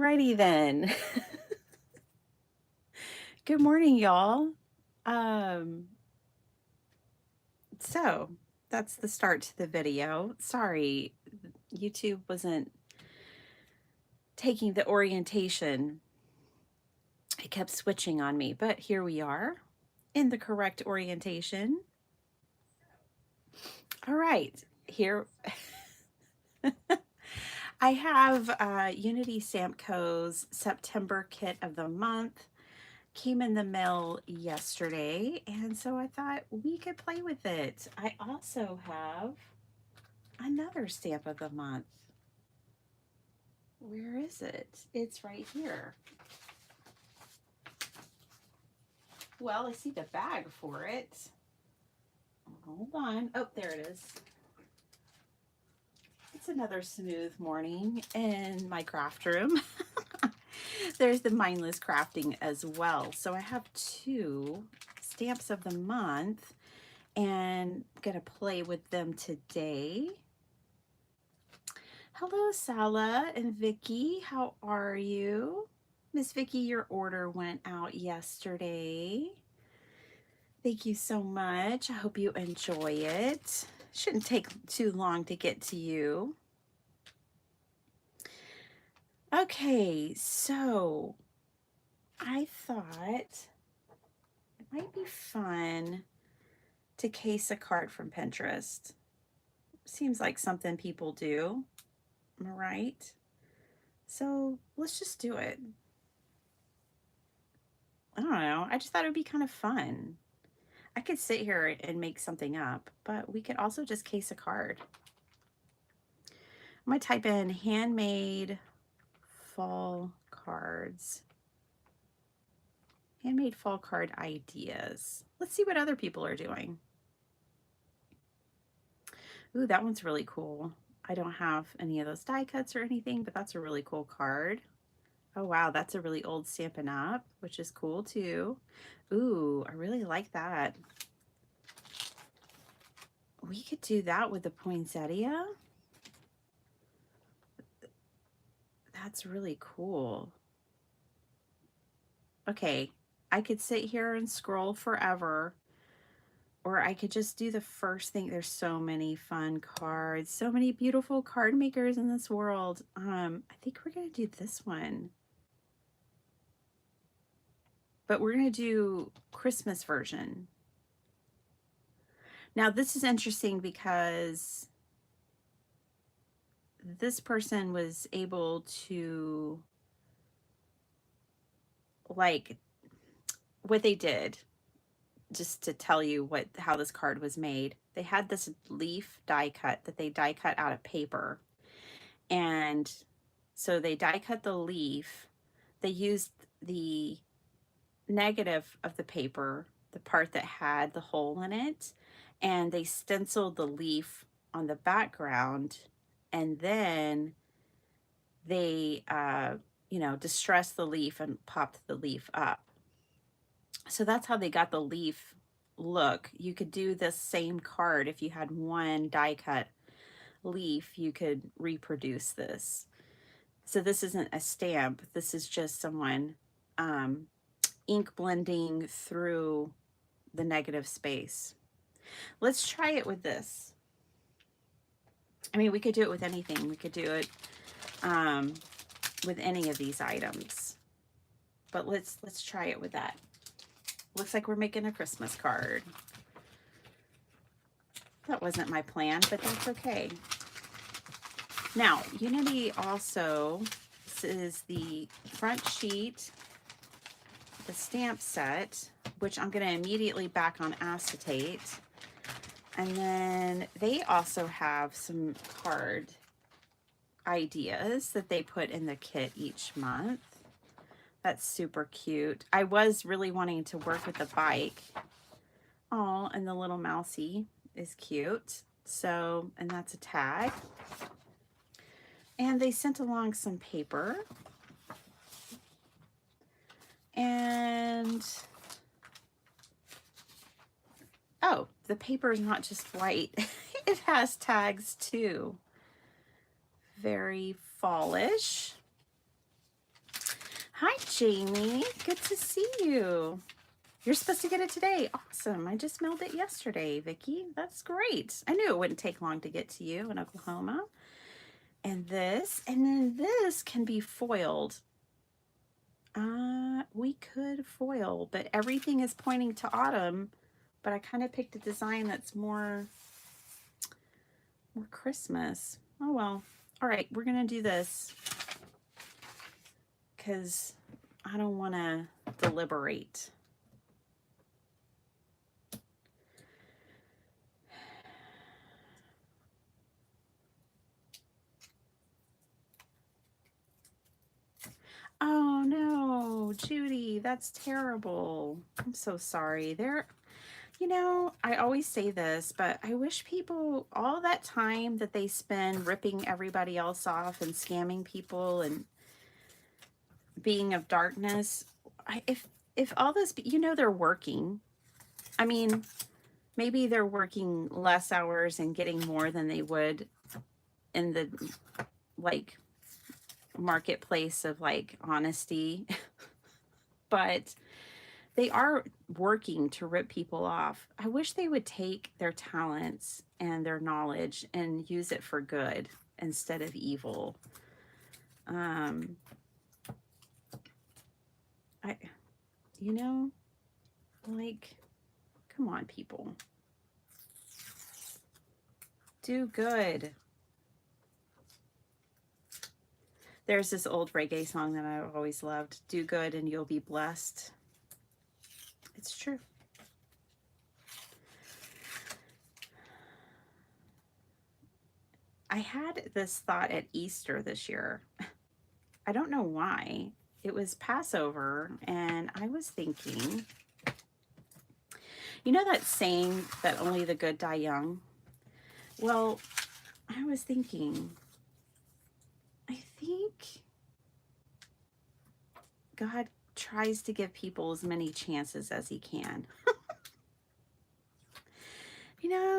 Alrighty then. Good morning, y'all. Um, so that's the start to the video. Sorry, YouTube wasn't taking the orientation. It kept switching on me, but here we are in the correct orientation. All right, here I have Unity Samco's September kit of the month. Came in the mail yesterday, and so I thought we could play with it. I also have another stamp of the month. Where is it? It's right here. Well, I see the bag for it. Hold on. Oh, there it is. It's another smooth morning in my craft room. There's the mindless crafting as well. So I have two stamps of the month, and I'm gonna play with them today. Hello, Sala and Vicky. How are you? Miss Vicky, your order went out yesterday. Thank you so much. I hope you enjoy it. Shouldn't take too long to get to you. Okay, so I thought it might be fun to case a card from Pinterest. Seems like something people do. Am I right? So let's just do it. I don't know. I just thought it would be kind of fun. I could sit here and make something up, but we could also just case a card. I'm going to type in handmade fall cards. Handmade fall card ideas. Let's see what other people are doing. Ooh, that one's really cool. I don't have any of those die cuts or anything, but that's a really cool card. Oh wow, that's a really old Stampin' Up, which is cool too. Ooh, I really like that. We could do that with the poinsettia. That's really cool. Okay, I could sit here and scroll forever, or I could just do the first thing. There's so many fun cards, so many beautiful card makers in this world. I think we're gonna do this one, but we're gonna do Christmas version. Now this is interesting because this person was able to, like, what they did, just to tell you how this card was made. They had this leaf die cut that they die cut out of paper. And so they die cut the leaf. They used the negative of the paper, the part that had the hole in it, and they stenciled the leaf on the background, and then they distressed the leaf and popped the leaf up. So that's how they got the leaf look. You could do this same card if you had one die cut leaf, you could reproduce this. So this isn't a stamp, this is just someone ink blending through the negative space. Let's try it with this. I mean, we could do it with anything. We could do it with any of these items, but let's try it with that. Looks like we're making a Christmas card. That wasn't my plan, but that's okay. Now, Unity also, this is the front sheet, the stamp set, which I'm going to immediately back on acetate. And then they also have some card ideas that they put in the kit each month. That's super cute. I was really wanting to work with the bike. Oh, and the little mousey is cute. So, and that's a tag. And they sent along some paper. And, oh, the paper is not just white. It has tags too. Very fallish. Hi, Jamie. Good to see you. You're supposed to get it today. Awesome. I just mailed it yesterday, Vicki. That's great. I knew it wouldn't take long to get to you in Oklahoma. And then this can be foiled. We could foil, but everything is pointing to autumn. But I kind of picked a design that's more Christmas. Oh well. All right, we're gonna do this because I don't want to deliberate. Oh no, Judy, that's terrible. I'm so sorry. I always say this, but I wish people, all that time that they spend ripping everybody else off and scamming people and being of darkness, if all this, they're working. I mean, maybe they're working less hours and getting more than they would in the like marketplace of like honesty, but they are working to rip people off. I wish they would take their talents and their knowledge and use it for good instead of evil. Come on, people. Do good. There's this old reggae song that I've always loved. Do good and you'll be blessed. It's true. I had this thought at Easter this year. I don't know why. It was Passover, and I was thinking, you know that saying that only the good die young? Well, I was thinking, I think God tries to give people as many chances as he can.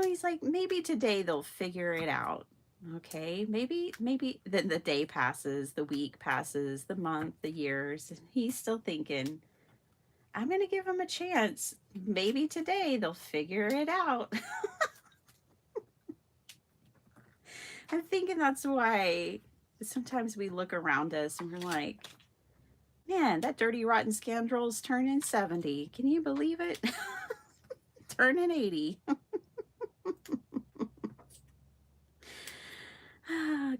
He's like, maybe today they'll figure it out. Okay, maybe then the day passes, the week passes, the month, the years, and he's still thinking, I'm going to give them a chance. Maybe today they'll figure it out. I'm thinking that's why sometimes we look around us and we're like, man, that dirty, rotten scoundrel's turning 70. Can you believe it? Turning 80.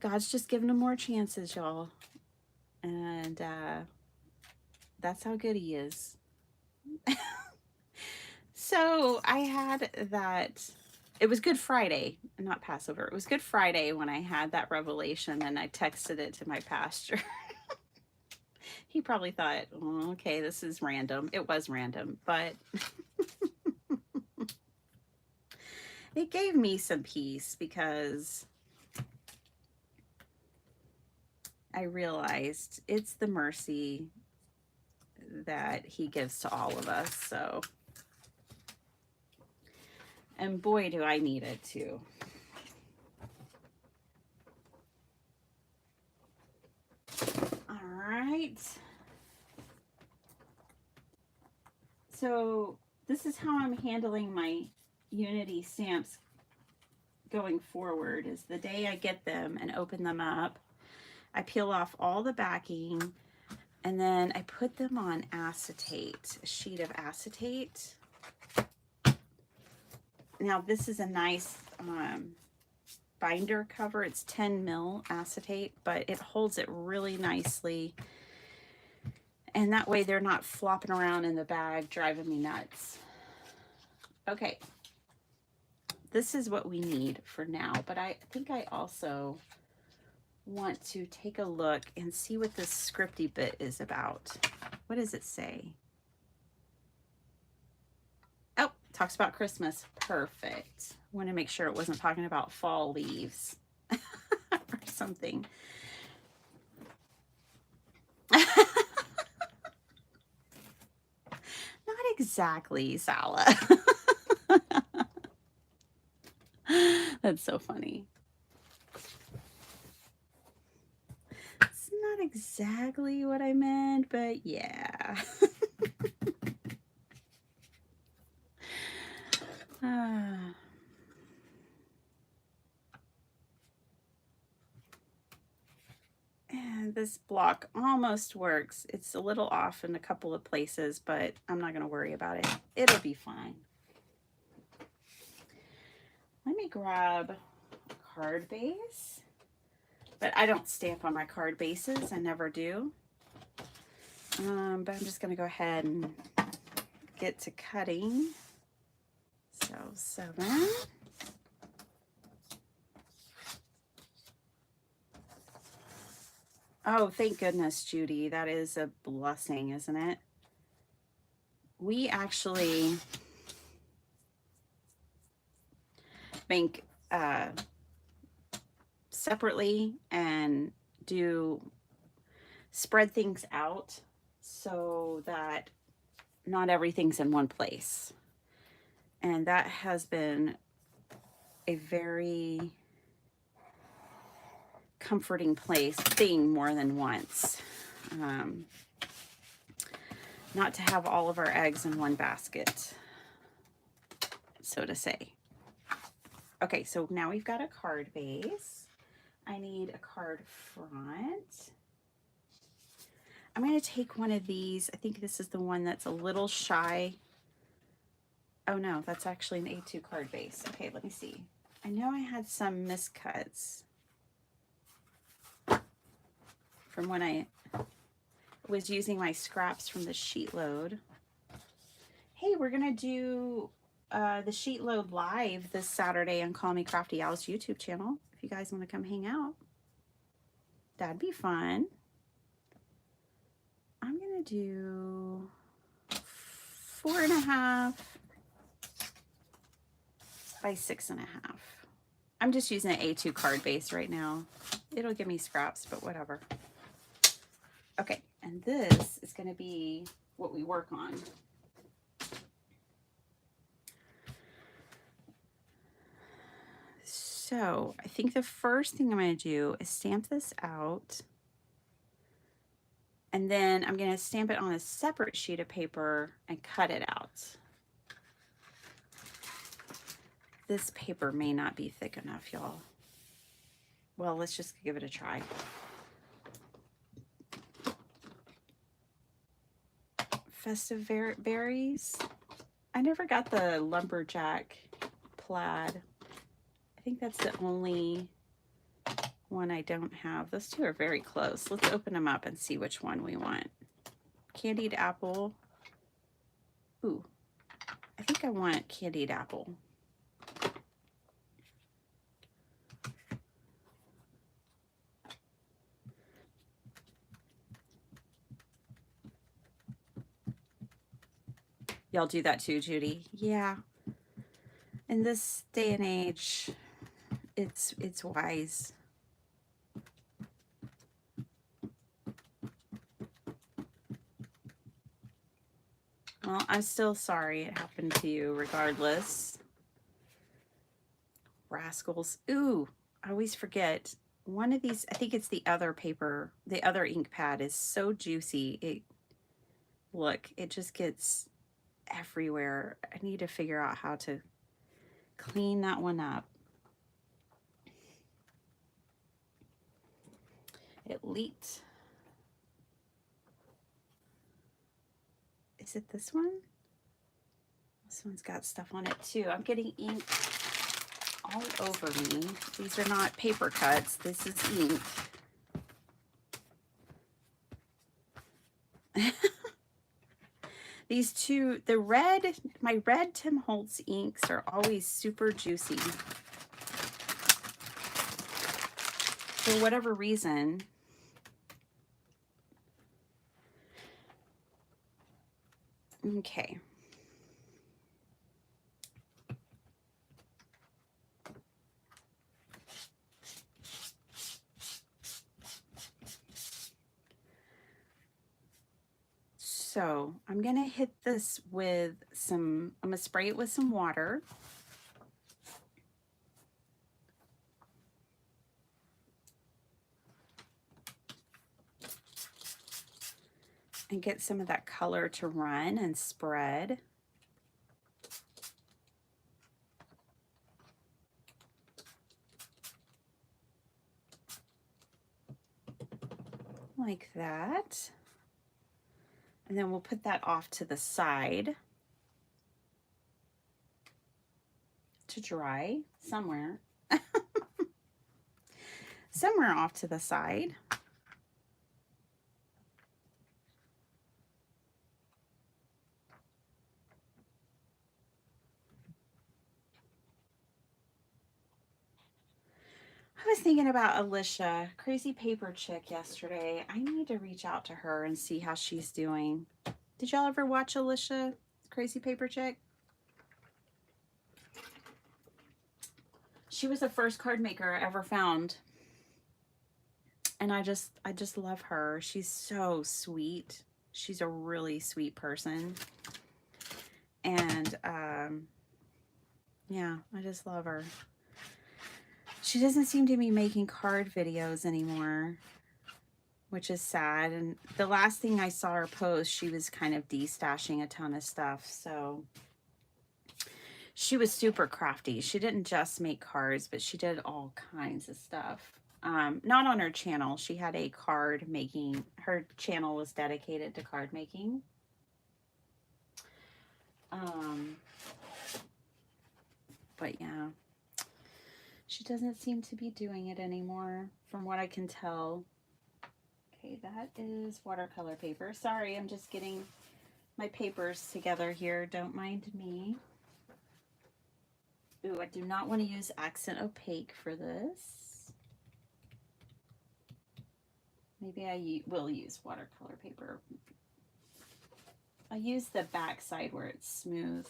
God's just giving him more chances, y'all. And that's how good he is. So I had that. It was Good Friday, not Passover. It was Good Friday when I had that revelation, and I texted it to my pastor. He probably thought, oh, okay, this is random. It was random, but it gave me some peace because I realized it's the mercy that he gives to all of us. So, and boy, do I need it too. All right. So this is how I'm handling my Unity stamps going forward. Is the day I get them and open them up, I peel off all the backing, and then I put them on acetate, a sheet of acetate. Now this is a nice binder cover. It's 10 mil acetate, but it holds it really nicely. And that way they're not flopping around in the bag, driving me nuts. Okay. This is what we need for now, but I think I also want to take a look and see what this scripty bit is about. What does it say? Oh, talks about Christmas. Perfect. I want to make sure it wasn't talking about fall leaves or something. Not exactly, Sala. That's so funny. It's not not exactly what I meant, but yeah. And this block almost works. It's a little off in a couple of places, but I'm not going to worry about it. It'll be fine. Let me grab a card base. But I don't stamp on my card bases. I never do. But I'm just going to go ahead and get to cutting. So 7. Oh, thank goodness, Judy. That is a blessing, isn't it? We actually bank separately and do spread things out so that not everything's in one place. And that has been a very comforting thing more than once. Not to have all of our eggs in one basket, so to say. Okay, so now we've got a card base. I need a card front. I'm going to take one of these. I think this is the one that's a little shy. Oh no, that's actually an A2 card base. Okay, let me see. I know I had some miscuts from when I was using my scraps from the sheet load. Hey, we're going to do the sheet load live this Saturday on Call Me Crafty Al's YouTube channel. If you guys want to come hang out, that'd be fun. I'm going to do 4.5 by 6.5. I'm just using an A2 card base right now. It'll give me scraps, but whatever. Okay, and this is going to be what we work on. So I think the first thing I'm going to do is stamp this out. And then I'm going to stamp it on a separate sheet of paper and cut it out. This paper may not be thick enough, y'all. Well, let's just give it a try. Festive berries. I never got the lumberjack plaid. I think that's the only one I don't have. Those two are very close. Let's open them up and see which one we want. Candied apple. Ooh, I think I want candied apple. Y'all do that too, Judy? Yeah. In this day and age, it's wise. Well, I'm still sorry it happened to you regardless. Rascals. Ooh, I always forget. One of these, I think it's the other paper, the other ink pad is so juicy. Look, it just gets everywhere. I need to figure out how to clean that one up. It leaked. Is it this one? This one's got stuff on it too. I'm getting ink all over me. These are not paper cuts. This is ink. These two, my red Tim Holtz inks are always super juicy. For whatever reason. Okay. So I'm going to hit this with I'm going to spray it with some water. and get some of that color to run and spread. Like that. And then we'll put that off to the side to dry somewhere. Somewhere off to the side. I was thinking about Alicia, Crazy Paper Chick, yesterday. I need to reach out to her and see how she's doing. Did y'all ever watch Alicia, Crazy Paper Chick? She was the first card maker I ever found. And I just love her. She's so sweet. She's a really sweet person. And yeah, I just love her. She doesn't seem to be making card videos anymore, which is sad. And the last thing I saw her post, she was kind of destashing a ton of stuff. So she was super crafty. She didn't just make cards, but she did all kinds of stuff. Not on her channel. She had a card making, her channel was dedicated to card making. But yeah, she doesn't seem to be doing it anymore from what I can tell. Okay, that is watercolor paper. Sorry, I'm just getting my papers together here. Don't mind me. Ooh, I do not want to use accent opaque for this. Maybe I will use watercolor paper. I use the back side where it's smooth.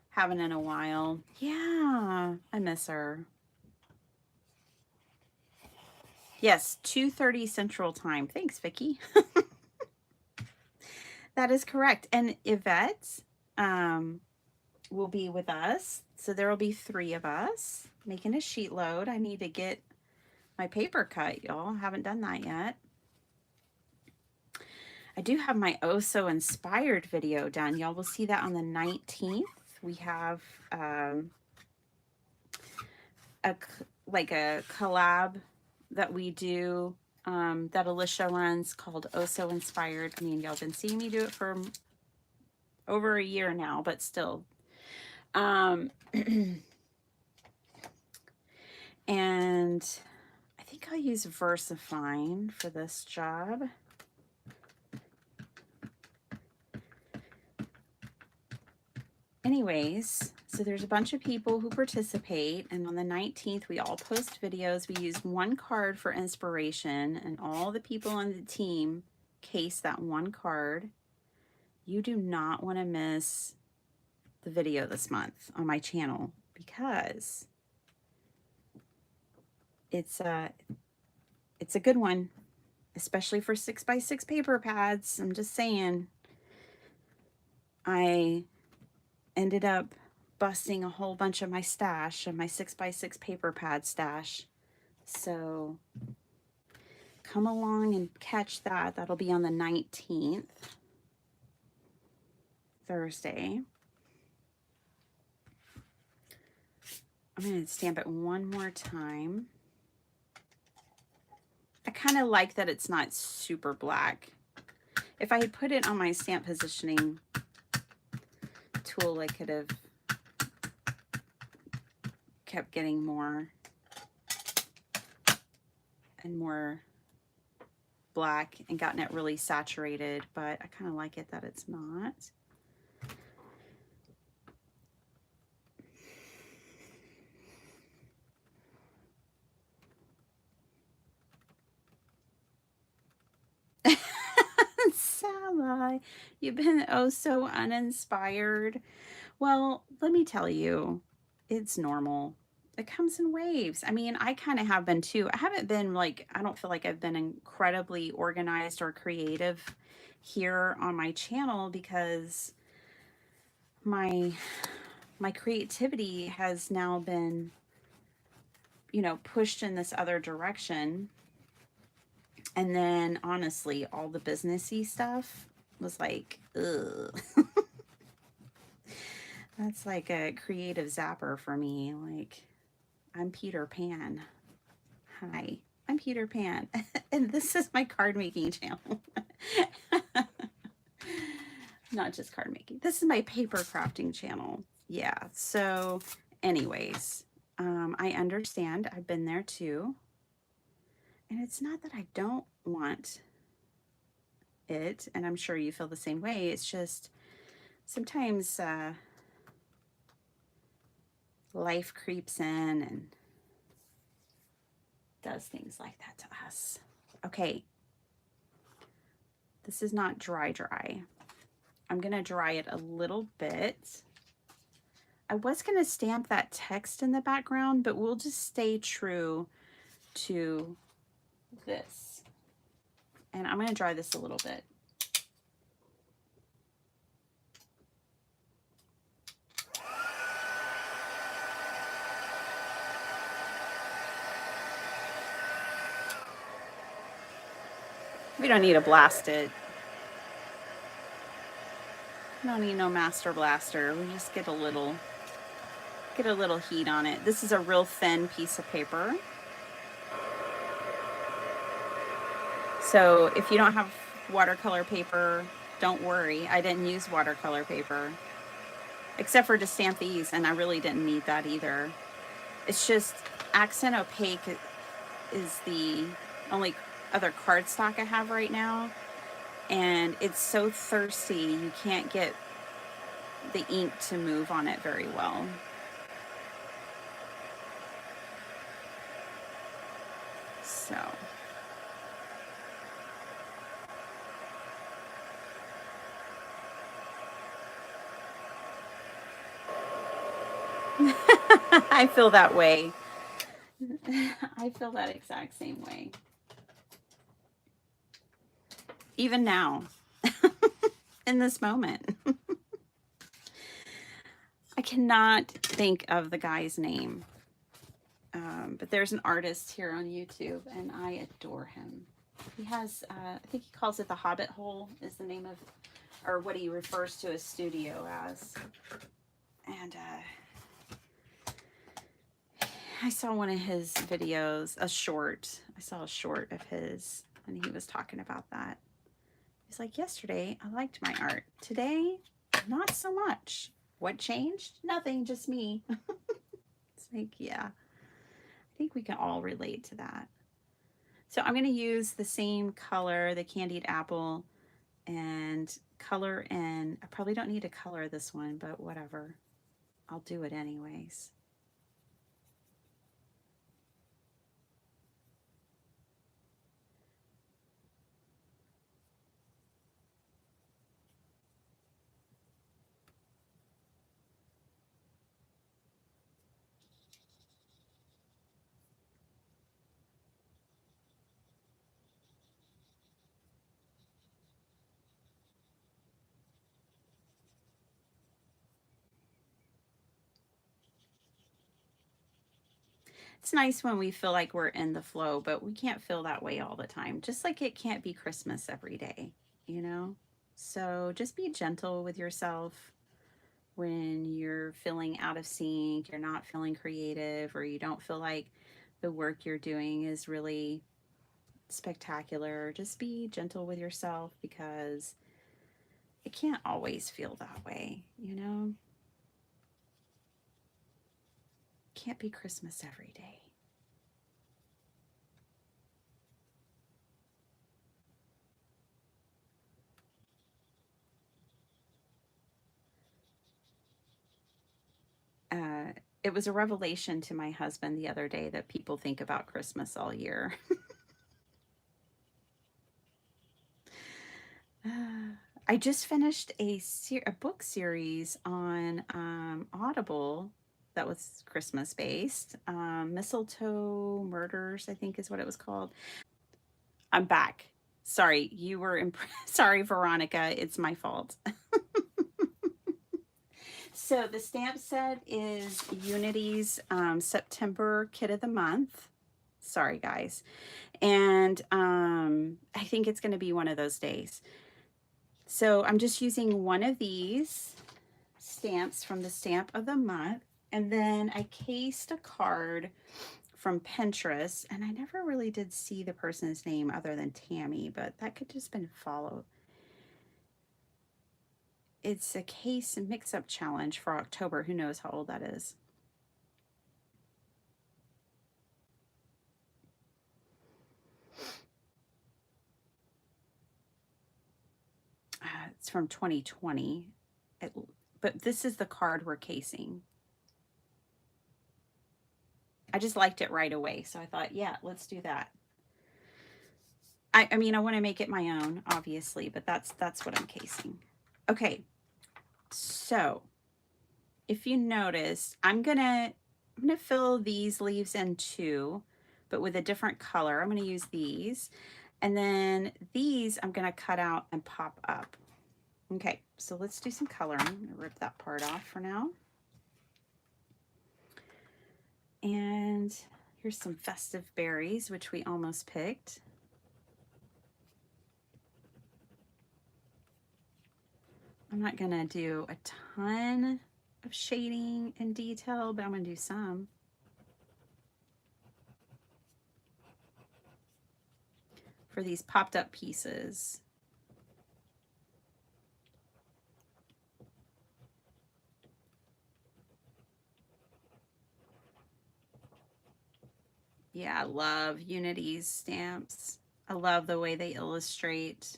Haven't in a while. Yeah, I miss her. Yes, 2:30 Central Time. Thanks, Vicki. That is correct. And Yvette will be with us. So there will be 3 of us making a sheet load. I need to get my paper cut, y'all. Haven't done that yet. I do have my Oh So Inspired video done. Y'all will see that on the 19th. We have a collab that we do that Alicia runs called Oh So Inspired. I mean, y'all been seeing me do it for over a year now, but still. And I think I'll use VersaFine for this job. Anyways, so there's a bunch of people who participate, and on the 19th, we all post videos. We use 1 card for inspiration, and all the people on the team case that 1 card. You do not want to miss the video this month on my channel because it's a good one, especially for 6x6 paper pads. I'm just saying. I ended up busting a whole bunch of my stash, of my 6x6 paper pad stash. So come along and catch that. That'll be on the 19th, Thursday. I'm going to stamp it one more time. I kind of like that it's not super black. If I had put it on my stamp positioning tool, I could have kept getting more and more black and gotten it really saturated, but I kind of like it that it's not. Sally, you've been oh so uninspired. Well, let me tell you, it's normal. It comes in waves. I mean, I kind of have been too. I haven't been like, I don't feel like I've been incredibly organized or creative here on my channel because my creativity has now been, you know, pushed in this other direction. And then honestly, all the businessy stuff was like, ugh. That's like a creative zapper for me. Like, I'm Peter Pan. Hi, I'm Peter Pan. And this is my card making channel. Not just card making. This is my paper crafting channel. Yeah. So, anyways, I understand. I've been there too. And it's not that I don't want it, and I'm sure you feel the same way. It's just sometimes life creeps in and does things like that to us. Okay, this is not dry. I'm going to dry it a little bit. I was going to stamp that text in the background, but we'll just stay true to this. And I'm going to dry this a little bit. We don't need to blast it. We don't need no master blaster. We just get a little heat on it. This is a real thin piece of paper. So if you don't have watercolor paper, don't worry. I didn't use watercolor paper, except for to stamp these, and I really didn't need that either. It's just Accent Opaque is the only other cardstock I have right now, and it's so thirsty you can't get the ink to move on it very well. So I feel that way. I feel that exact same way. Even now, in this moment. I cannot think of the guy's name. But there's an artist here on YouTube, and I adore him. He has, I think he calls it the Hobbit Hole is the name of, or what he refers to his studio as. And I saw one of his videos, I saw a short of his, and he was talking about that. He's like, yesterday, I liked my art. Today, not so much. What changed? Nothing, just me. It's like, yeah. I think we can all relate to that. So I'm going to use the same color, the candied apple, and color in. I probably don't need to color this one, but whatever. I'll do it anyways. It's nice when we feel like we're in the flow, but we can't feel that way all the time. Just like it can't be Christmas every day, you know? So just be gentle with yourself when you're feeling out of sync, you're not feeling creative, or you don't feel like the work you're doing is really spectacular. Just be gentle with yourself because it can't always feel that way, you know? Can't be Christmas every day. It was a revelation to my husband the other day that people think about Christmas all year. I just finished a book series on Audible that was Christmas based. Mistletoe Murders, I think is what it was called. I'm back. Sorry, you were sorry, Veronica. It's my fault. So the stamp set is Unity's September Kit of the Month. Sorry, guys. And I think it's going to be one of those days. So I'm just using one of these stamps from the stamp of the month. And then I cased a card from Pinterest, and I never really did see the person's name other than Tammy, but that could just been followed. It's a case mix-up challenge for October. Who knows how old that is? It's from 2020. But this is the card we're casing. I just liked it right away, so I thought, yeah, let's do that. I mean, I want to make it my own, obviously, but that's what I'm casing. Okay, so if you notice, I'm gonna fill these leaves in too, but with a different color. I'm gonna use these, and then these I'm gonna cut out and pop up. Okay, so let's do some coloring. I'm gonna rip that part off for now. And here's some festive berries, which we almost picked. I'm not gonna do a ton of shading and detail, but I'm gonna do some. For these popped up pieces. Yeah, I love Unity's stamps. I love the way they illustrate.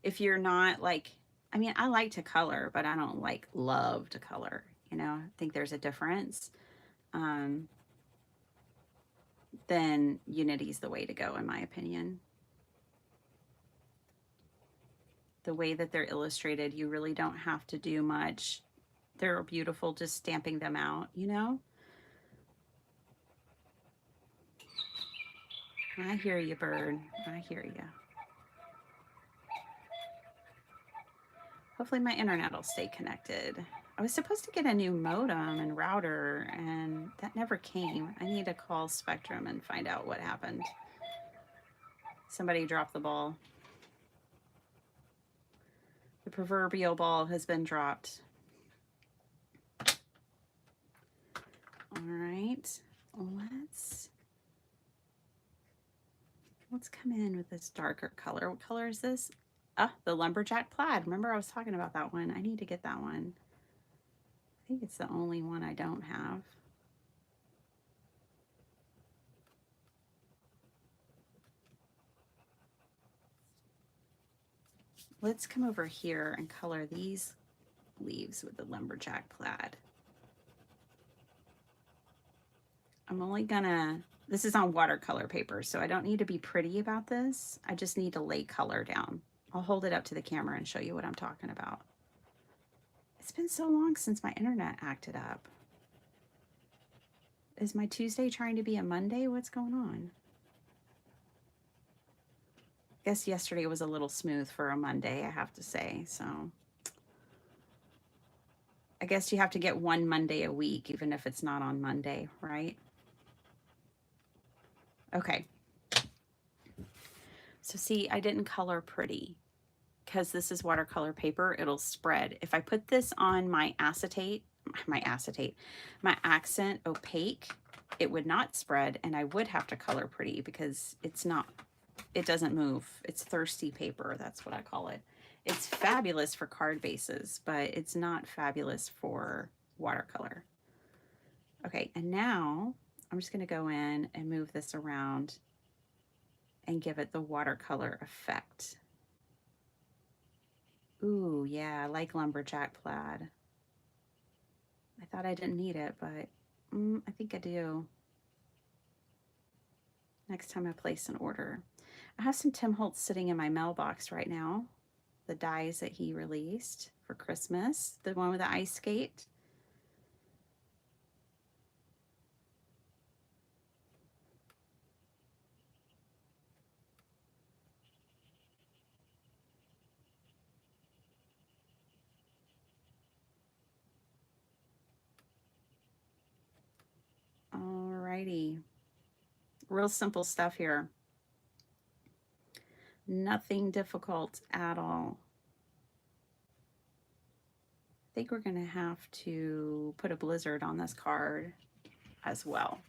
If you're not like, I mean, I like to color, but I don't like love to color. You know, I think there's a difference. Then Unity's the way to go, in my opinion. The way that they're illustrated, you really don't have to do much. They're beautiful just stamping them out, you know? I hear you, bird. I hear you. Hopefully my internet will stay connected. I was supposed to get a new modem and router, and that never came. I need to call Spectrum and find out what happened. Somebody dropped the ball. The proverbial ball has been dropped. All right, let's come in with this darker color. What color is this? Ah, the lumberjack plaid. Remember I was talking about that one. I need to get that one. I think it's the only one I don't have. Let's come over here and color these leaves with the lumberjack plaid. I'm only gonna, this is on watercolor paper, so I don't need to be pretty about this. I just need to lay color down. I'll hold it up to the camera and show you what I'm talking about. It's been so long since my internet acted up. Is my Tuesday trying to be a Monday? What's going on? I guess yesterday was a little smooth for a Monday, I have to say, so. I guess you have to get one Monday a week, even if it's not on Monday, right? Okay. So see, I didn't color pretty because this is watercolor paper. It'll spread. If I put this on my acetate, my accent opaque, it would not spread, and I would have to color pretty because it's not, it doesn't move. It's thirsty paper. That's what I call it. It's fabulous for card bases, but it's not fabulous for watercolor. Okay, and now I'm just going to go in and move this around and give it the watercolor effect. Ooh, yeah, I like lumberjack plaid. I thought I didn't need it, but I think I do. Next time I place an order. I have some Tim Holtz sitting in my mailbox right now. The dies that he released for Christmas. The one with the ice skate. Alrighty. Real simple stuff here. Nothing difficult at all. I think we're gonna have to put a blizzard on this card as well.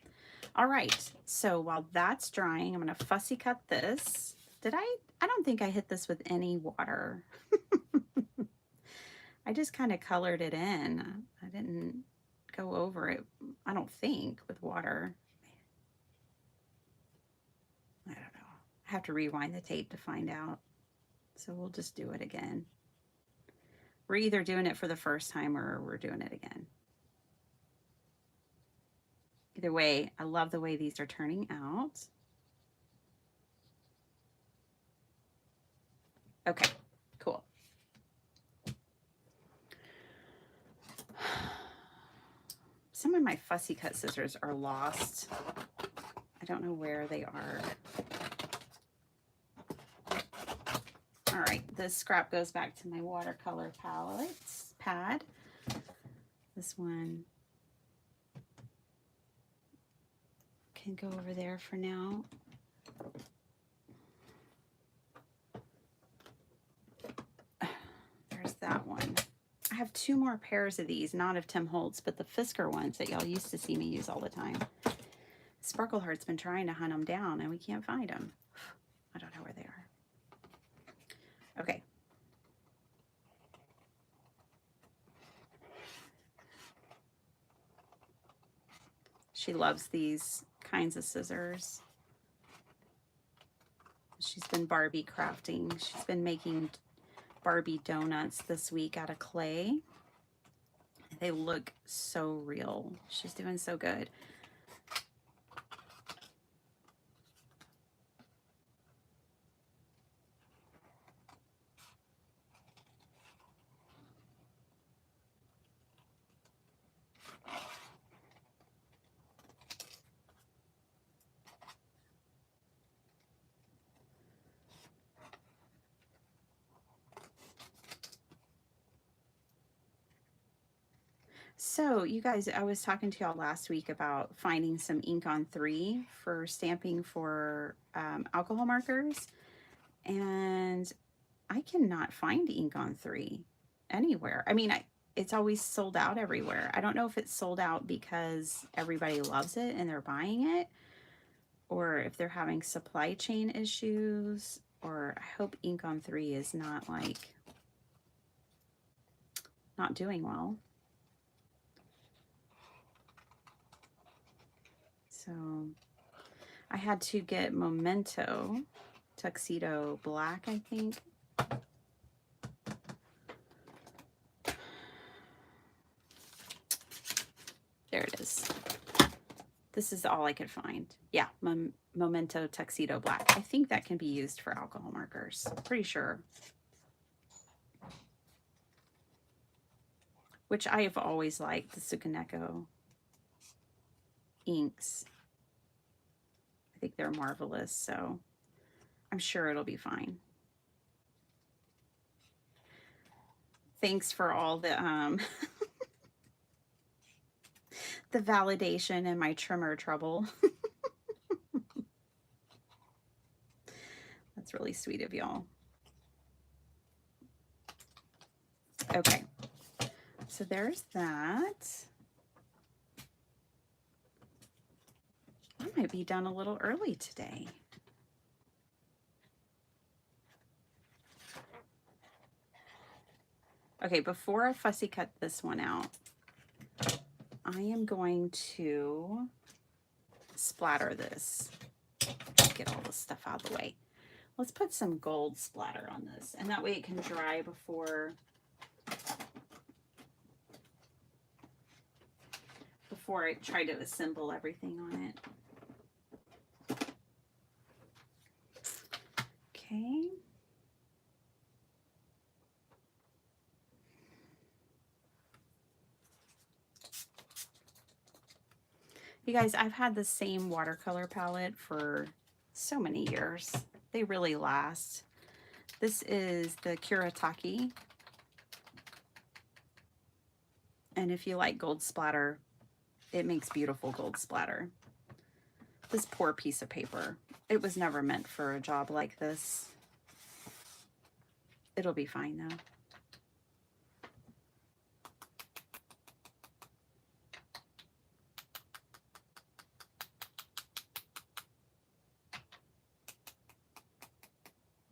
All right, so while that's drying, I'm gonna fussy cut this. I don't think I hit this with any water. I just kind of colored it in. I didn't go over it, I don't think, with water. I don't know. I have to rewind the tape to find out. So we'll just do it again. We're either doing it for the first time or we're doing it again. Either way, I love the way these are turning out. Okay, cool. Some of my fussy cut scissors are lost. I don't know where they are. All right, this scrap goes back to my watercolor pad. This one can go over there for now. There's that one. I have 2 more pairs of these, not of Tim Holtz, but the Fisker ones that y'all used to see me use all the time. Sparkle Heart's been trying to hunt them down and we can't find them. I don't know where they are. Okay. She loves these kinds of scissors. She's been Barbie crafting. She's been making Barbie donuts this week out of clay. They look so real. She's doing so good. So you guys, I was talking to y'all last week about finding some ink on 3 for stamping for alcohol markers, and I cannot find ink on 3 anywhere. I mean, it's always sold out everywhere. I don't know if it's sold out because everybody loves it and they're buying it, or if they're having supply chain issues, or I hope ink on 3 is not doing well. So I had to get Memento Tuxedo Black, I think. There it is. This is all I could find. Yeah, Memento Tuxedo Black. I think that can be used for alcohol markers. Pretty sure. Which I have always liked, the Tsukaneko inks. I think they're marvelous, so I'm sure it'll be fine. Thanks for all the the validation in my trimmer trouble. That's really sweet of y'all. Okay, so there's that. I might be done a little early today. Okay, before I fussy cut this one out, I am going to splatter this. Get all this stuff out of the way. Let's put some gold splatter on this, and that way it can dry before I try to assemble everything on it. Okay. You guys, I've had the same watercolor palette for so many years. They really last. This is the Kuretake. And if you like gold splatter, it makes beautiful gold splatter. This poor piece of paper. It was never meant for a job like this. It'll be fine though.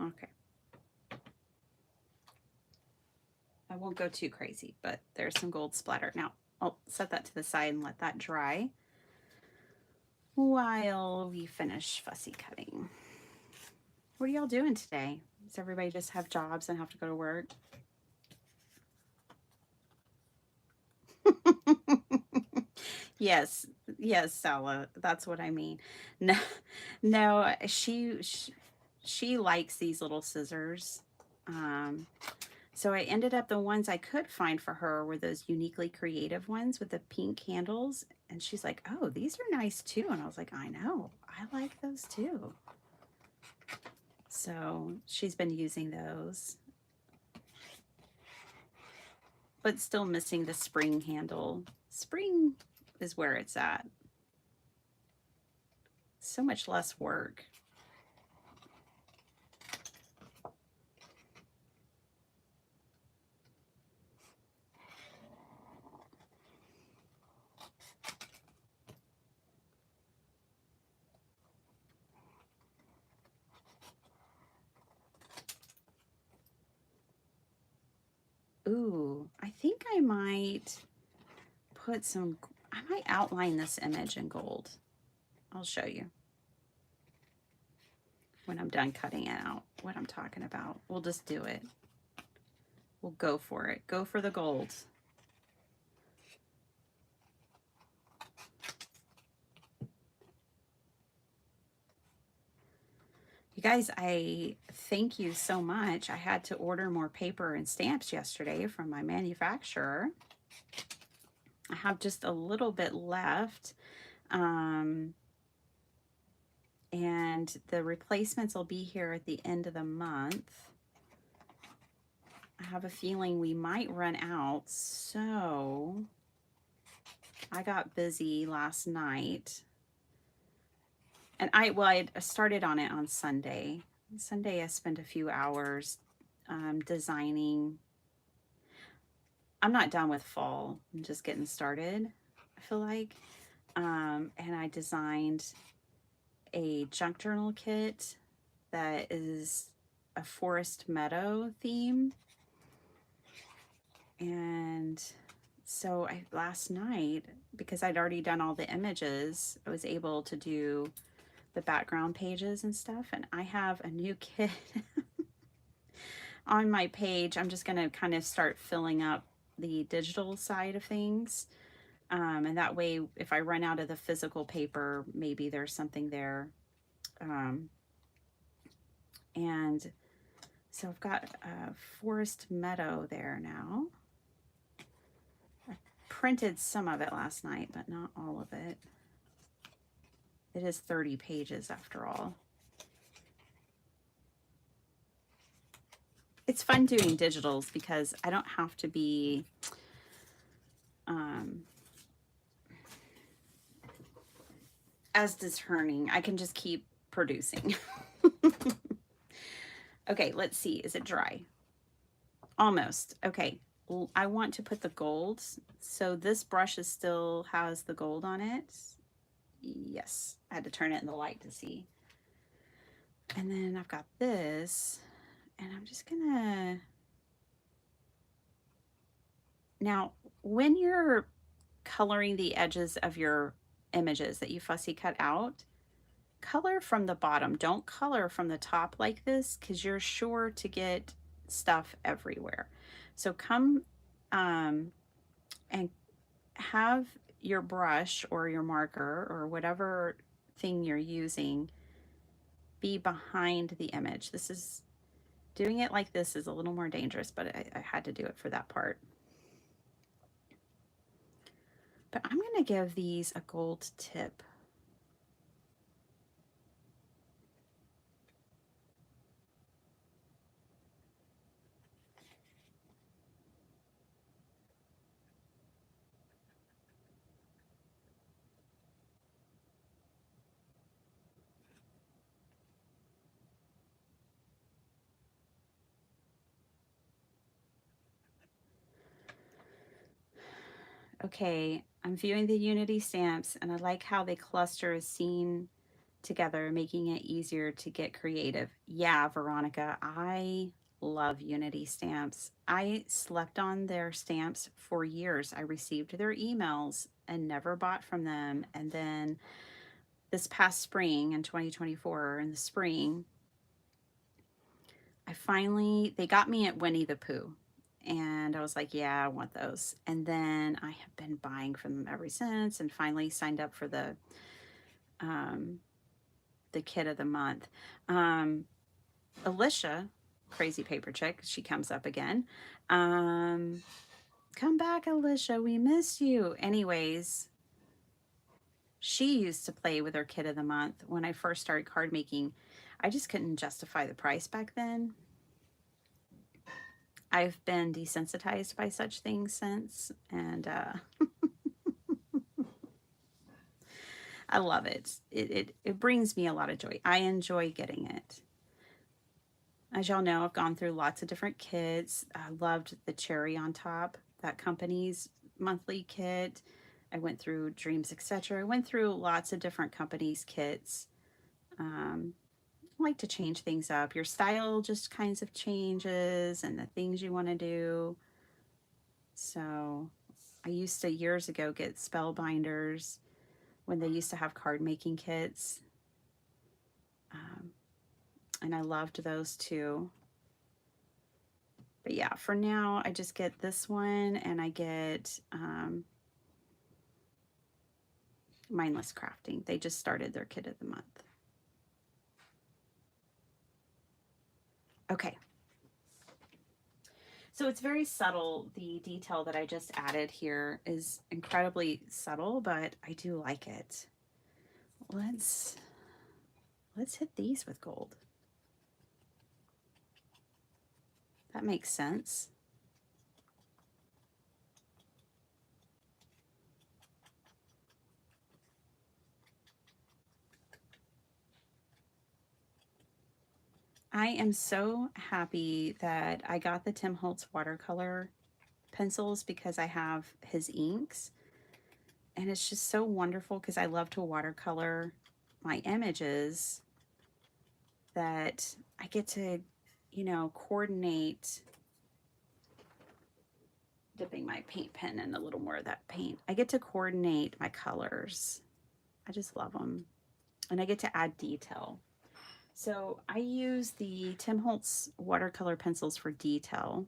Okay. I won't go too crazy, but there's some gold splatter. Now, I'll set that to the side and let that dry while we finish fussy cutting. What are y'all doing today? Does everybody just have jobs and have to go to work? Yes, yes, Sala. That's what I mean. No, no, she likes these little scissors. Um, so I ended up the ones I could find for her were those uniquely creative ones with the pink handles. And she's like, "Oh, these are nice too." And I was like, "I know, I like those too." So she's been using those, but still missing the spring handle. Spring is where it's at. So much less work. Ooh, I think I might put some, I might outline this image in gold. I'll show you when I'm done cutting it out what I'm talking about. We'll just do it. We'll go for it. Go for the gold. You guys, I thank you so much. I had to order more paper and stamps yesterday from my manufacturer. I have just a little bit left. And the replacements will be here at the end of the month. I have a feeling we might run out, so I got busy last night. And I started on it on Sunday. Sunday I spent a few hours designing. I'm not done with fall. I'm just getting started, I feel like. And I designed a junk journal kit that is a forest meadow theme. And so last night, because I'd already done all the images, I was able to do the background pages and stuff. And I have a new kit on my page. I'm just going to kind of start filling up the digital side of things. And that way, if I run out of the physical paper, maybe there's something there. And so I've got a forest meadow there now. I printed some of it last night, but not all of it. It is 30 pages after all. It's fun doing digitals because I don't have to be as discerning. I can just keep producing. Okay, let's see. Is it dry? Almost. Okay. I want to put the gold. So this brush still has the gold on it. Yes. I had to turn it in the light to see. And then I've got this. And I'm just gonna... Now, when you're coloring the edges of your images that you fussy cut out, color from the bottom. Don't color from the top like this because you're sure to get stuff everywhere. So come and have your brush or your marker or whatever thing you're using be behind the image. This is, doing it like this is a little more dangerous, but I had to do it for that part. But I'm going to give these a gold tip. Okay, I'm viewing the Unity stamps and I like how they cluster as seen together, making it easier to get creative. Yeah, Veronica, I love Unity stamps. I slept on their stamps for years. I received their emails and never bought from them. And then this past spring in 2024, in the spring, they got me at Winnie the Pooh. And I was like, yeah, I want those. And then I have been buying from them ever since and finally signed up for um, the kit of the month. Um, Alicia, crazy paper chick, she comes up again. Um, Come back, Alicia, we miss you. Anyways, she used to play with her kit of the month when I first started card making. I just couldn't justify the price back then. I've been desensitized by such things since, and I love it. It brings me a lot of joy. I enjoy getting it. As y'all know, I've gone through lots of different kits. I loved the cherry on top, that company's monthly kit. I went through Dreams, etc. I went through lots of different companies' kits. Um, I like to change things up. Your style just kinds of changes and the things you want to do. So I used to years ago get spellbinders when they used to have card making kits. Um, and I loved those too. But yeah, for now, I just get this one and I get Mindless Crafting. They just started their kit of the month. Okay. So it's very subtle. The detail that I just added here is incredibly subtle, but I do like it. Let's hit these with gold. That makes sense. I am so happy that I got the Tim Holtz watercolor pencils because I have his inks. And it's just so wonderful because I love to watercolor my images that I get to, coordinate dipping my paint pen in a little more of that paint. I get to coordinate my colors. I just love them. And I get to add detail. So I use the Tim Holtz watercolor pencils for detail.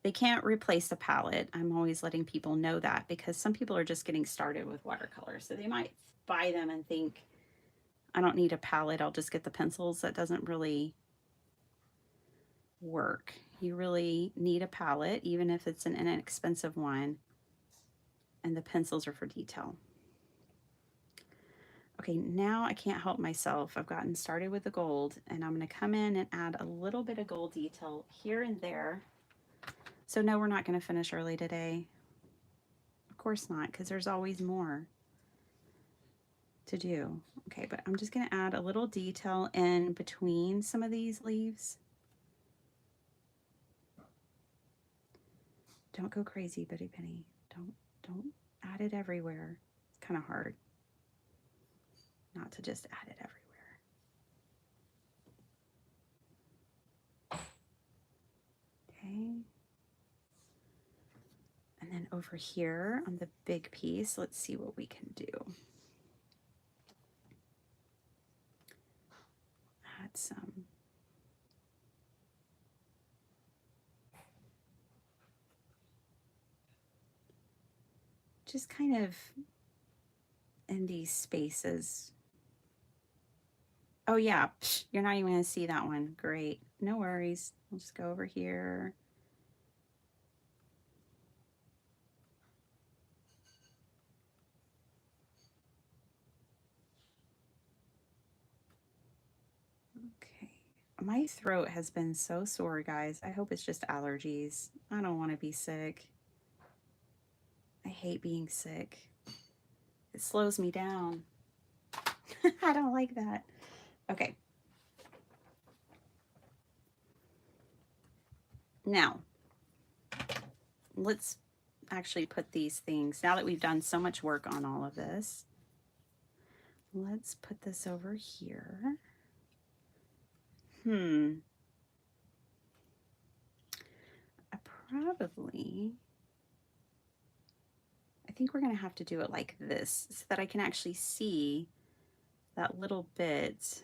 They can't replace the palette. I'm always letting people know that because some people are just getting started with watercolor. So they might buy them and think, I don't need a palette, I'll just get the pencils. That doesn't really work. You really need a palette, even if it's an inexpensive one. And the pencils are for detail. Okay, now I can't help myself. I've gotten started with the gold, and I'm going to come in and add a little bit of gold detail here and there. So no, we're not going to finish early today. Of course not, because there's always more to do. Okay, but I'm just going to add a little detail in between some of these leaves. Don't go crazy, Bitty Penny. Don't add it everywhere. It's kind of hard not to just add it everywhere. Okay. And then over here on the big piece, let's see what we can do. Add some. Just kind of in these spaces. Oh yeah, psh, you're not even gonna see that one. Great, no worries. We'll just go over here. Okay, my throat has been so sore, guys. I hope it's just allergies. I don't want to be sick. I hate being sick. It slows me down. I don't like that. Okay. Now, let's actually put these things, now that we've done so much work on all of this, let's put this over here. I think we're going to have to do it like this so that I can actually see that little bit.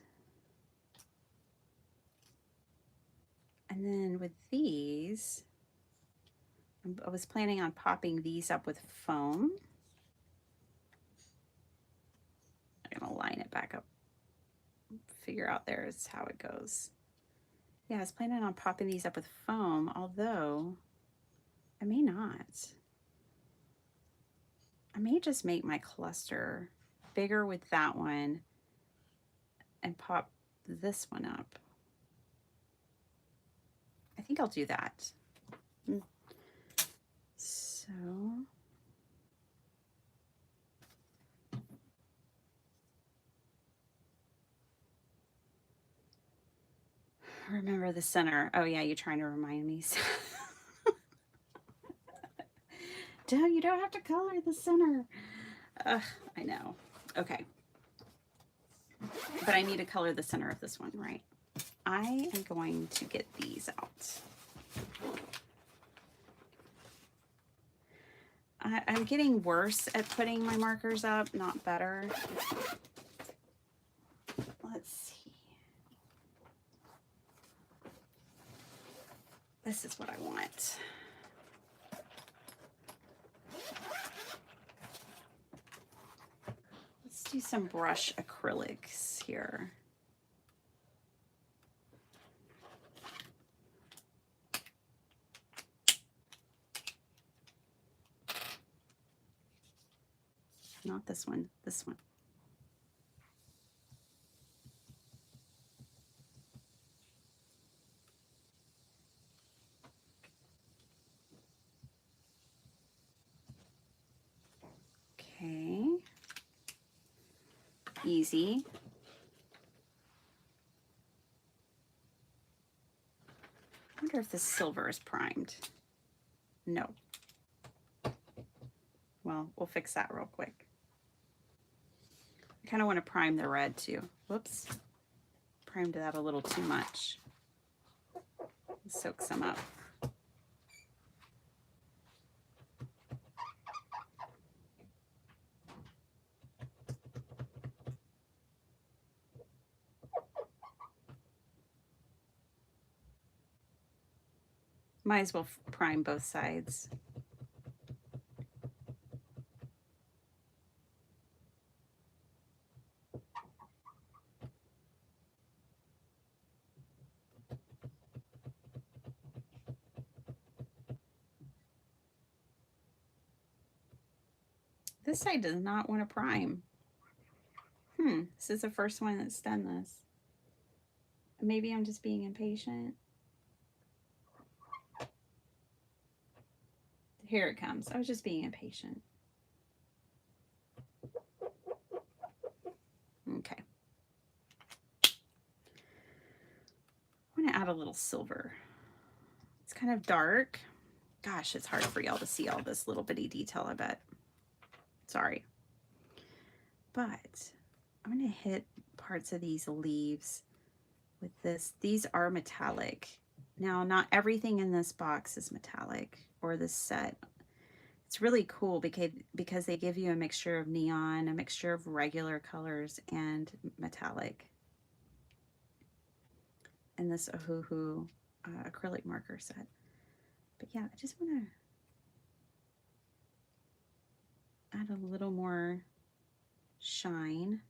And then with these, I was planning on popping these up with foam. I'm going to line it back up. Figure out there's how it goes. Yeah, I was planning on popping these up with foam, although I may not. I may just make my cluster bigger with that one and pop this one up. I think I'll do that. So remember the center. Oh yeah, you're trying to remind me. No, you don't have to color the center. I know. Okay. But I need to color the center of this one, right? I am going to get these out. I'm getting worse at putting my markers up, not better. Let's see. This is what I want. Let's do some brush acrylics here. Not this one, this one. Okay. Easy. I wonder if this silver is primed. No. Well, we'll fix that real quick. I kind of want to prime the red too. Whoops. Primed that a little too much. Soak some up. Might as well prime both sides. This side does not want to prime. This is the first one that's done this. Maybe I'm just being impatient. Here it comes. I was just being impatient. Okay. I want to add a little silver. It's kind of dark. Gosh, it's hard for y'all to see all this little bitty detail, I bet. Sorry. But I'm going to hit parts of these leaves with this. These are metallic. Now, not everything in this box is metallic, or this set. It's really cool because they give you a mixture of neon, a mixture of regular colors, and metallic. And this Ohuhu acrylic marker set. But yeah, I just want to add a little more shine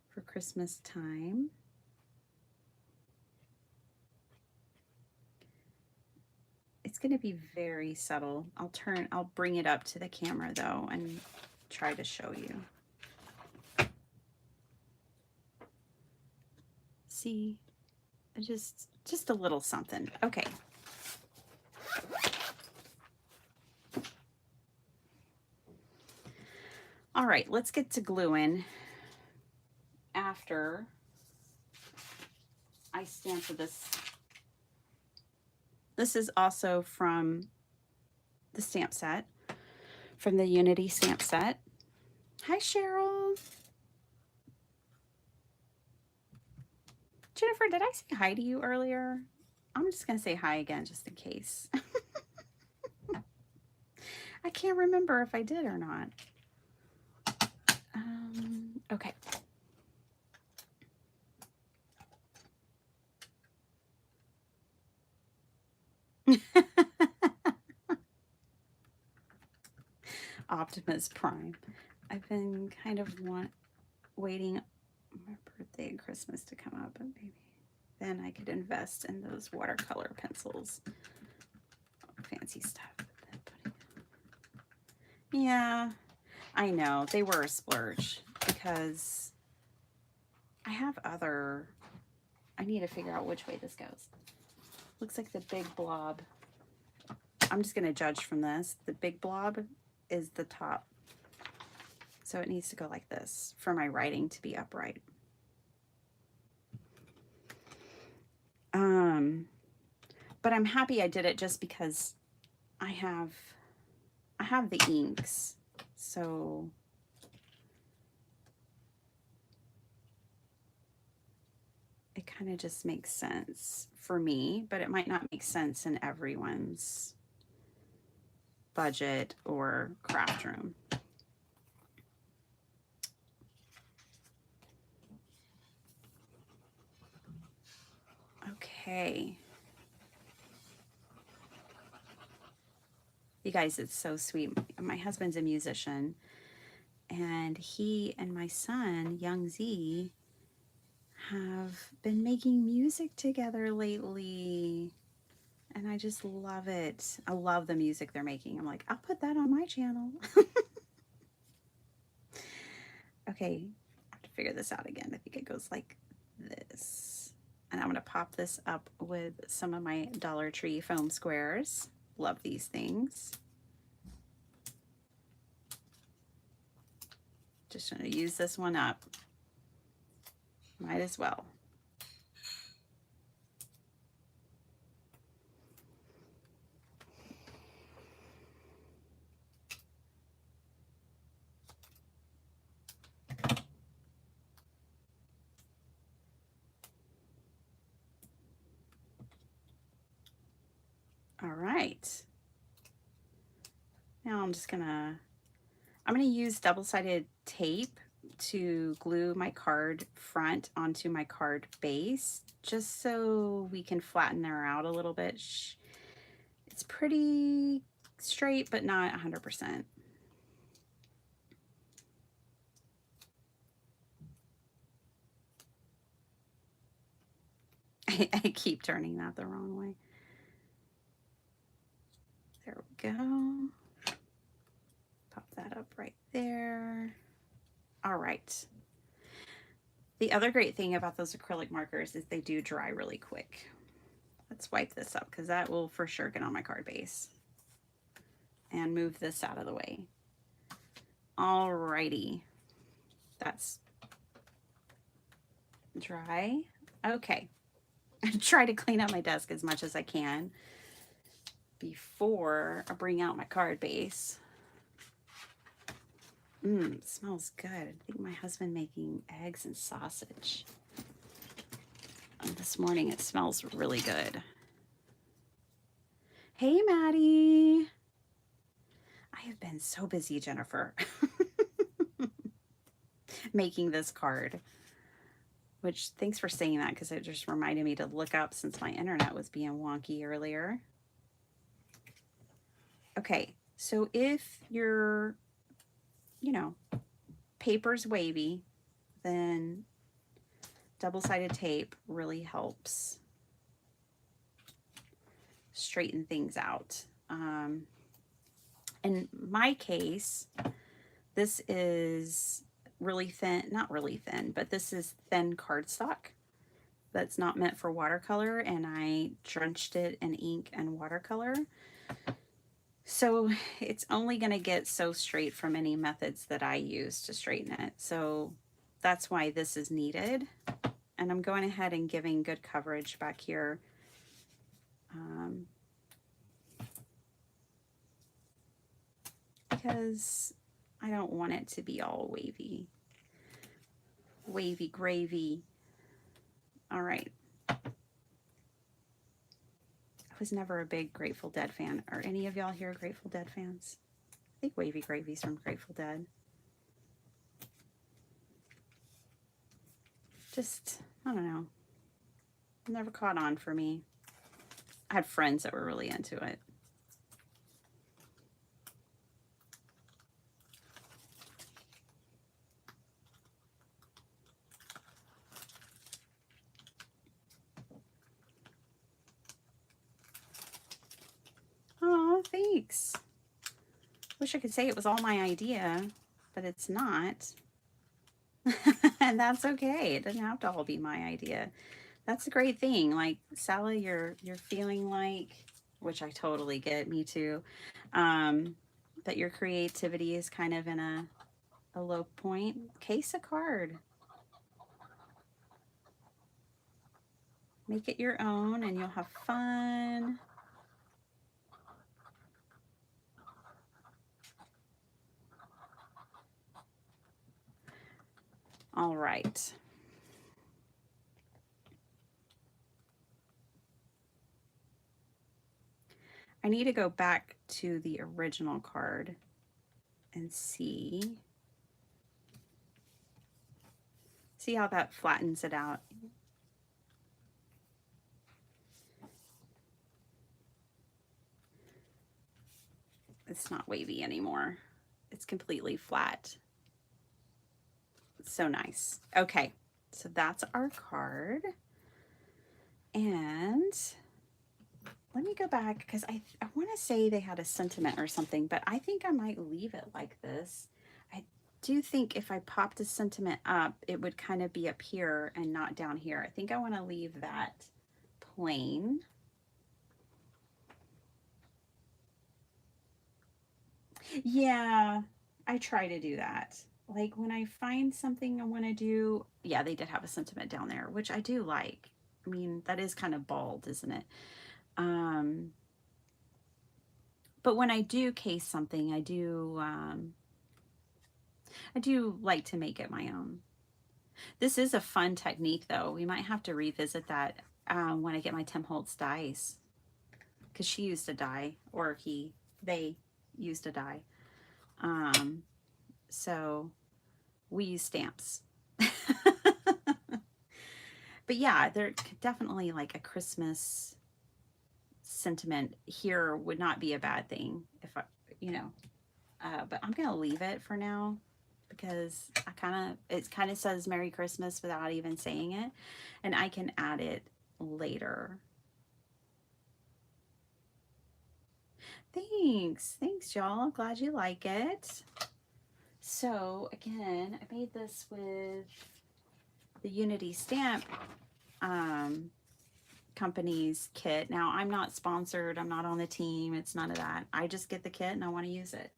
for Christmas time. It's going to be very subtle. I'll bring it up to the camera though and try to show you. See, just a little something. Okay. All right, let's get to gluing after I stamp this. This is also from the stamp set from the Unity stamp set. Hi, Cheryl. Jennifer, did I say hi to you earlier? I'm just going to say hi again just in case. I can't remember if I did or not. Okay. Optimus Prime. I've been kind of waiting my birthday and Christmas to come up, but maybe then I could invest in those watercolor pencils. Fancy stuff. Yeah, I know. They were a splurge because I have other... I need to figure out which way this goes. Looks like the big blob. I'm just going to judge from this. The big blob is the top. So it needs to go like this for my writing to be upright. But I'm happy I did it just because I have the inks. So it kind of just makes sense for me, but it might not make sense in everyone's budget or craft room. Okay. You guys, it's so sweet. My husband's a musician, and he and my son, young Z, have been making music together lately. And I just love it. I love the music they're making. I'm like, I'll put that on my channel. Okay, I have to figure this out again. I think it goes like this. And I'm going to pop this up with some of my Dollar Tree foam squares. Love these things. Just going to use this one up. Might as well. All right. Now I'm gonna use double-sided tape to glue my card front onto my card base, just so we can flatten her out a little bit. It's pretty straight, but not 100%. I keep turning that the wrong way. There we go. Pop that up right there. All right. The other great thing about those acrylic markers is they do dry really quick. Let's wipe this up because that will for sure get on my card base. And move this out of the way. All righty. That's dry. Okay. Try to clean up my desk as much as I can before I bring out my card base. It smells good. I think my husband making eggs and sausage. This morning it smells really good. Hey, Maddie. I have been so busy, Jennifer, making this card. Which, thanks for saying that, because it just reminded me to look up since my internet was being wonky earlier. Okay, so if your, paper's wavy, then double-sided tape really helps straighten things out. In my case, this is really thin, not really thin, but this is thin cardstock that's not meant for watercolor, and I drenched it in ink and watercolor. So it's only going to get so straight from any methods that I use to straighten it. So that's why this is needed. And I'm going ahead and giving good coverage back here. because I don't want it to be all wavy. Wavy gravy. All right. I was never a big Grateful Dead fan. Are any of y'all here Grateful Dead fans? I think Wavy Gravy's from Grateful Dead. Just, I don't know. Never caught on for me. I had friends that were really into it. Oh, thanks. Wish I could say it was all my idea, but it's not. And that's okay. It doesn't have to all be my idea. That's a great thing. Like, Sally, you're feeling like, which I totally get, me too, that your creativity is kind of in a low point. Case a card. Make it your own and you'll have fun. All right. I need to go back to the original card and see how that flattens it out. It's not wavy anymore. It's completely flat. It's so nice. Okay, so that's our card. And let me go back because I want to say they had a sentiment or something, but I think I might leave it like this. I do think if I popped a sentiment up, it would kind of be up here and not down here. I think I want to leave that plain. Yeah, I try to do that. Like when I find something I want to do, yeah, they did have a sentiment down there, which I do like. I mean, that is kind of bold, isn't it? But when I do case something, I do like to make it my own. This is a fun technique, though. We might have to revisit that when I get my Tim Holtz dies, because she used a die, or they used a die. So we use stamps. But yeah, they're definitely like a Christmas sentiment here would not be a bad thing if I, but I'm gonna leave it for now because it kind of says Merry Christmas without even saying it, and I can add it later. Thanks y'all. Glad you like it. So again, I made this with the Unity Stamp company's kit. Now I'm not sponsored, I'm not on the team, it's none of that. I just get the kit and I want to use it.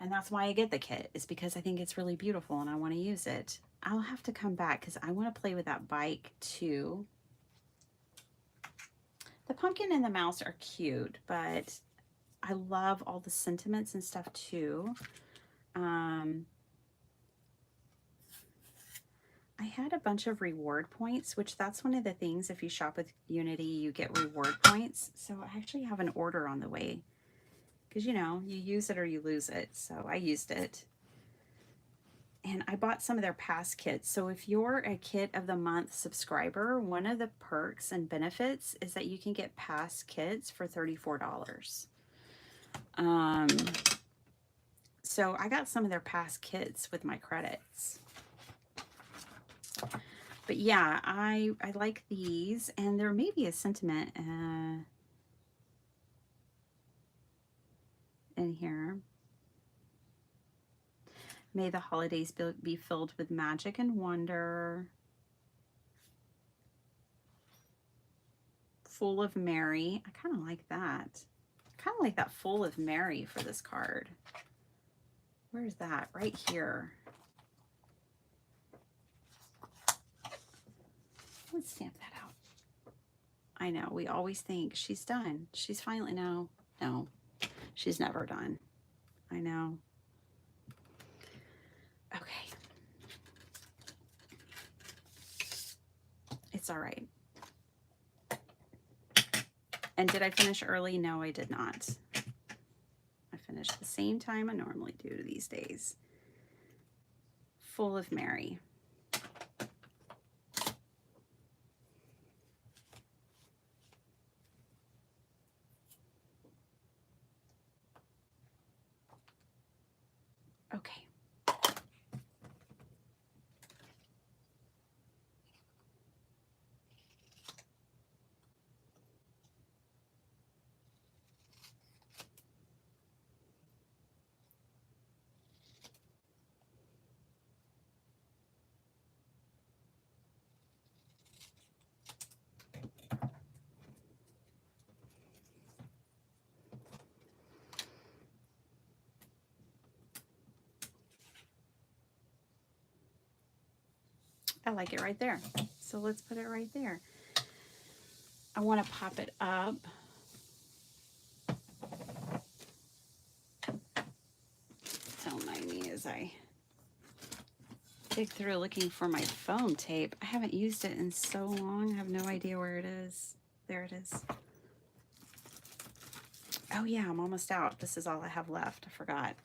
And that's why I get the kit, is because I think it's really beautiful and I want to use it. I'll have to come back because I want to play with that bike too. The pumpkin and the mouse are cute, but I love all the sentiments and stuff too. I had a bunch of reward points, which that's one of the things, if you shop with Unity, you get reward points. So I actually have an order on the way because, you use it or you lose it. So I used it. And I bought some of their past kits. So if you're a Kit of the Month subscriber, one of the perks and benefits is that you can get past kits for $34. So I got some of their past kits with my credits. But yeah, I like these, and there may be a sentiment in here. May the holidays be filled with magic and wonder. Full of Mary. I kind of like that. I kind of like that Full of Mary for this card. Where's that? Right here. Let's stamp that out. I know, we always think she's done. She's finally, no. She's never done. I know. Okay. It's all right. And did I finish early? No, I did not. I finished the same time I normally do these days. Full of Mary. Okay. I like it right there. So let's put it right there. I want to pop it up. Don't mind me as I dig through looking for my foam tape. I haven't used it in so long. I have no idea where it is. There it is. Oh yeah, I'm almost out. This is all I have left. I forgot.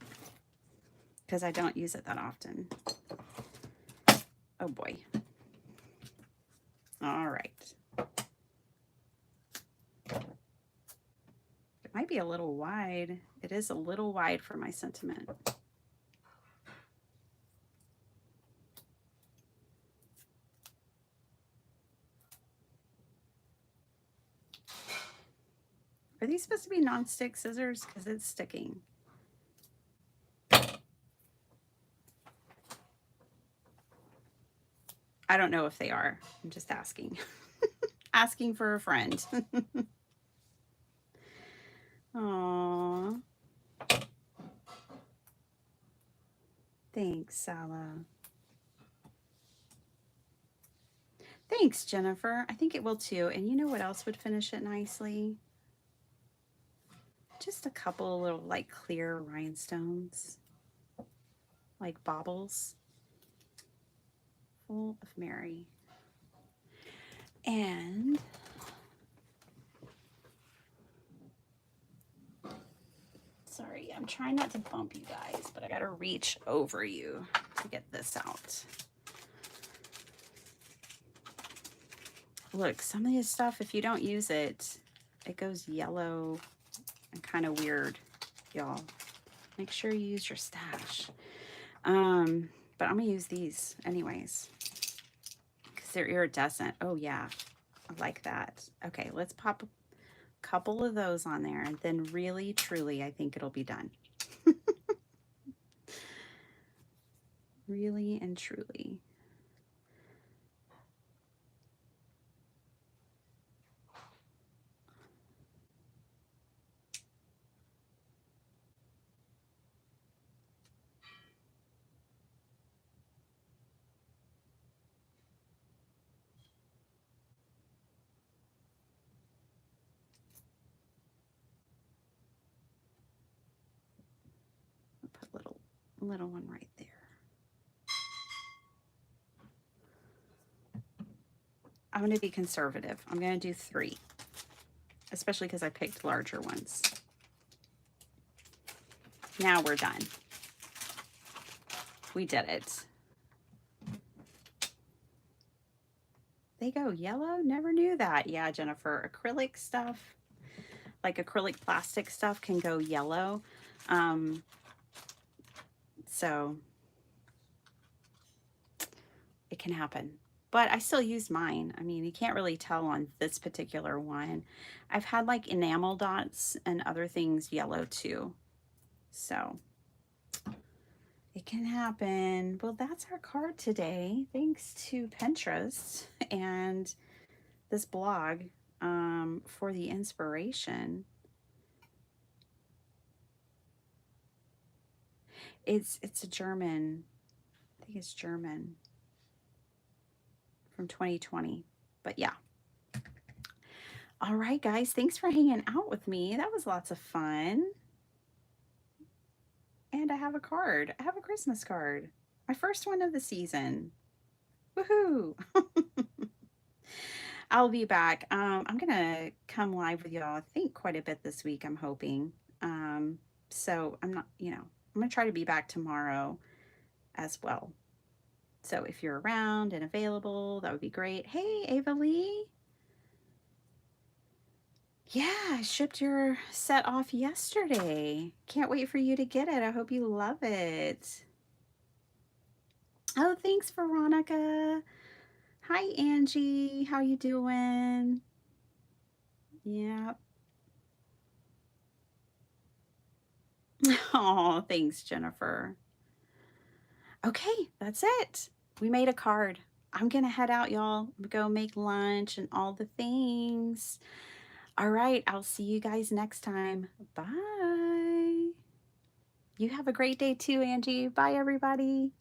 Because I don't use it that often. Oh boy. All right. It might be a little wide. It is a little wide for my sentiment. Are these supposed to be non-stick scissors? Because it's sticking. I don't know if they are. I'm just asking. Asking for a friend. Aww. Thanks, Sala. Thanks, Jennifer. I think it will too. And you know what else would finish it nicely? Just a couple little like clear rhinestones, like baubles. Full of Mary. And sorry, I'm trying not to bump you guys, but I gotta reach over you to get this out. Look, some of this stuff, if you don't use it, it goes yellow and kind of weird, y'all. Make sure you use your stash. But I'm gonna use these anyways because they're iridescent. Oh yeah, I like that. Okay, let's pop a couple of those on there, and then really, truly, I think it'll be done. Really and truly. I'll put a little one right there. I'm going to be conservative. I'm going to do 3, especially because I picked larger ones. Now we're done. We did it. They go yellow? Never knew that. Yeah, Jennifer, acrylic stuff, like acrylic plastic stuff can go yellow. So it can happen. But I still use mine. I mean, you can't really tell on this particular one. I've had like enamel dots and other things yellow too. So it can happen. Well, that's our card today. Thanks to Pinterest and this blog for the inspiration. It's a German. I think it's German from 2020. But yeah. All right, guys. Thanks for hanging out with me. That was lots of fun. I have a card. I have a Christmas card. My first one of the season. Woohoo! I'll be back. I'm gonna come live with y'all, I think, quite a bit this week, I'm hoping. So I'm not, I'm gonna try to be back tomorrow as well. So if you're around and available, that would be great. Hey, Ava Lee. Yeah, I shipped your set off yesterday. Can't wait for you to get it. I hope you love it. Oh, thanks, Veronica. Hi, Angie. How you doing? Yeah. Oh, thanks, Jennifer. Okay, that's it. We made a card. I'm gonna head out, y'all. Go make lunch and all the things. All right, I'll see you guys next time. Bye. You have a great day too, Angie. Bye, everybody.